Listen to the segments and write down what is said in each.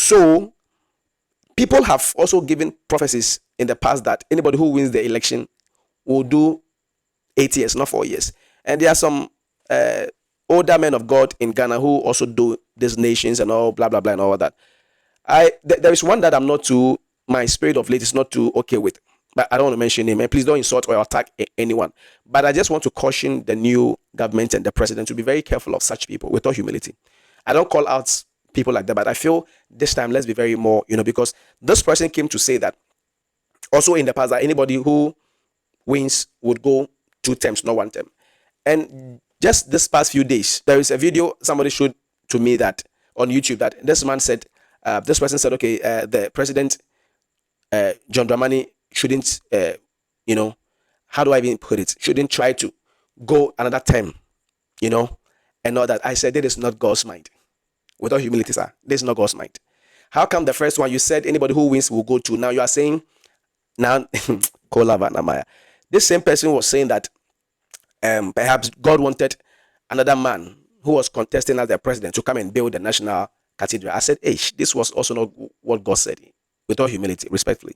So people have also given prophecies in the past that anybody who wins the election will do 8 years, not 4 years. And there are some older men of God in Ghana who also do these nations and all blah blah blah and all that. There is one that I'm not too, my spirit of late is not too okay with, but I don't want to mention him, and please don't insult or attack anyone. But I just want to caution the new government and the president to be very careful of such people with all humility. I don't call out people like that, but I feel this time let's be very more, because this person came to say that also in the past that anybody who wins would go 2 terms, not 1 term. And just this past few days, there is a video somebody showed to me that on YouTube that this man said, this person said, okay, the president, John Dramani, shouldn't, how do I even put it? Shouldn't try to go another term, and all that. I said, that is not God's mind. With all humility, sir, this is not God's mind. How come the first one you said anybody who wins will go to? Now you are saying, now, this same person was saying that perhaps God wanted another man who was contesting as the president to come and build the national cathedral. I said, hey, this was also not what God said, with all humility, respectfully.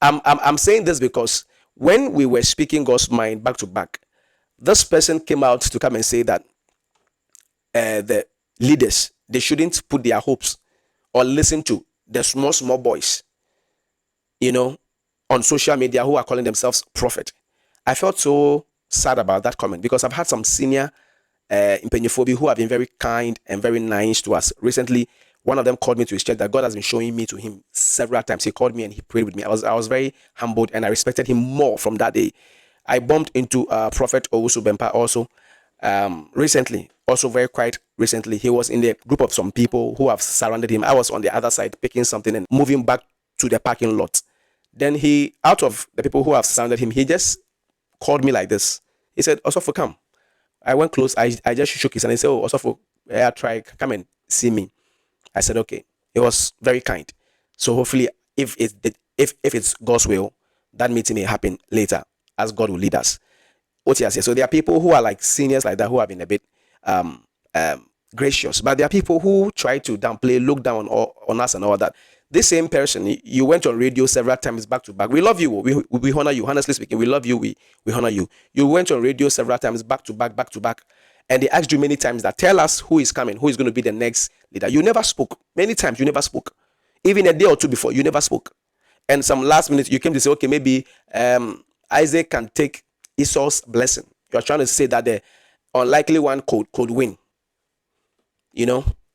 I'm saying this because when we were speaking God's mind back to back, this person came out to come and say that the leaders, they shouldn't put their hopes or listen to the small boys, on social media who are calling themselves prophet. I felt so sad about that comment because I've had some senior impenyophobia who have been very kind and very nice to us. Recently, one of them called me to his church that God has been showing me to him several times. He called me and he prayed with me. I was very humbled and I respected him more from that day. I bumped into Prophet Owusu Bempa also recently, also very quiet recently. He was in the group of some people who have surrounded him. I was on the other side picking something and moving back to the parking lot. Then he, out of the people who have surrounded him, he just called me like this. He said, Osofo, come. I went close. I just shook his hand and said, oh, Osofo, try, come and see me. I said, okay. He was very kind. So hopefully, if it's God's will, that meeting may happen later as God will lead us. So there are people who are like seniors like that who have been a bit gracious, but there are people who try to downplay, look down on us and all that. This same person, you went on radio several times back to back. We love you. We honor you. Honestly speaking, we love you. We honor you. You went on radio several times back to back. And they asked you many times that tell us who is coming, who is going to be the next leader. You never spoke. Many times you never spoke. Even a day or two before, you never spoke. And some last minute, you came to say, okay, maybe Isaac can take Esau's blessing. You're trying to say that the unlikely one could win.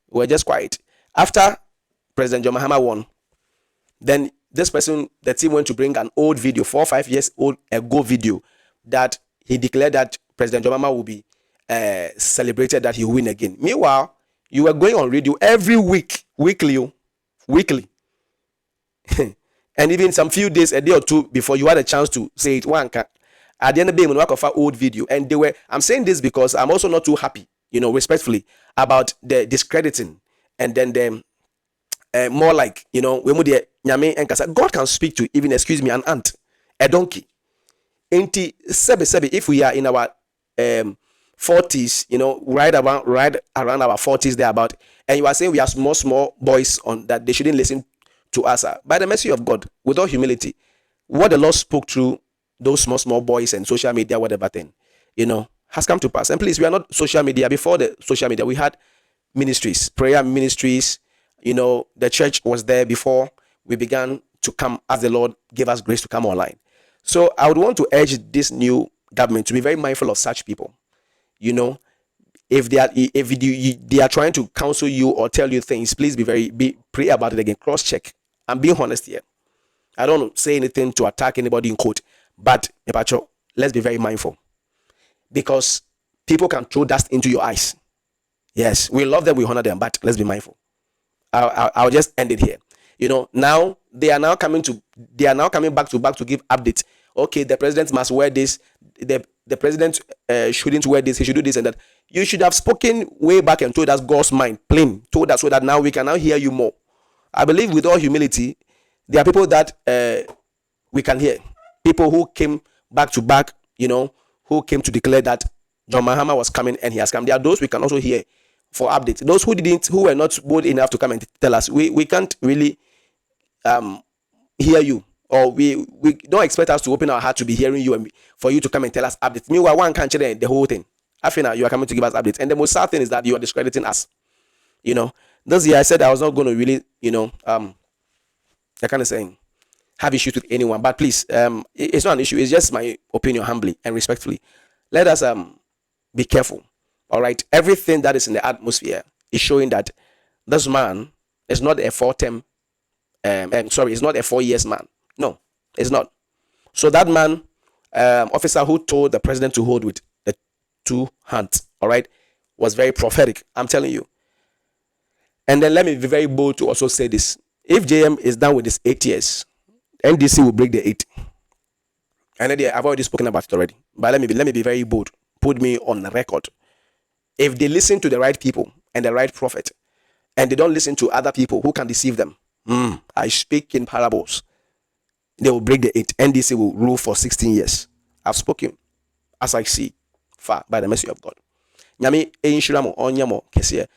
We're just quiet. After President John Mahama won, then this person, the team went to bring an old video, 4 or 5 years old ago video, that he declared that President John Mahama will be celebrated, that he will win again. Meanwhile, you were going on radio every week, weekly. And even some few days, a day or two before, you had a chance to say it. At the end of the day, when we work off our old video, and I'm saying this because I'm also not too happy, respectfully, about the discrediting and then the more like, God can speak to even, an ant, a donkey. If we are in our 40s, right around our 40s thereabout, and you are saying we are small boys on that they shouldn't listen to us. By the mercy of God, with all humility, what the Lord spoke through those small boys and social media, whatever thing, has come to pass. And please, we are not social media. Before the social media, we had ministries, prayer ministries. The church was there before we began to come as the Lord gave us grace to come online. So I would want to urge this new government to be very mindful of such people. If they are trying to counsel you or tell you things, please pray about it again. Cross check. I'm being honest here. I don't say anything to attack anybody in quote, but let's be very mindful because people can throw dust into your eyes. Yes, we love them, we honor them, but let's be mindful. I'll just end it here. Now they are coming back to back to give updates. Okay, the president must wear this. The president shouldn't wear this. He should do this and that. You should have spoken way back and told us God's mind, plain, told us so that now we can now hear you more. I believe with all humility, there are people that we can hear. People who came back to back, who came to declare that John Mahama was coming and he has come. There are those we can also hear for updates. Those who were not bold enough to come and tell us, we can't really hear you, or we don't expect us to open our heart to be hearing you and for you to come and tell us updates. Meanwhile, one can't tell the whole thing. I feel now you are coming to give us updates, and the most sad thing is that you are discrediting us. This year I said I was not going to really, I kind of saying have issues with anyone, but please, it's not an issue. It's just my opinion, humbly and respectfully. Let us be careful. All right, everything that is in the atmosphere is showing that this man is not a four-term. It's not a 4 years man. No, it's not. So that man, officer who told the president to hold with the two hands, all right, was very prophetic. I'm telling you. And then let me be very bold to also say this: if JM is done with his 8 years, NDC will break the 8. And I've already spoken about it already. But let me be very bold. Put me on the record. If they listen to the right people and the right prophet, and they don't listen to other people who can deceive them, I speak in parables. They will break the 8. NDC will rule for 16 years. I've spoken as I see far by the mercy of God. Nyame enhyira mo onyamo kese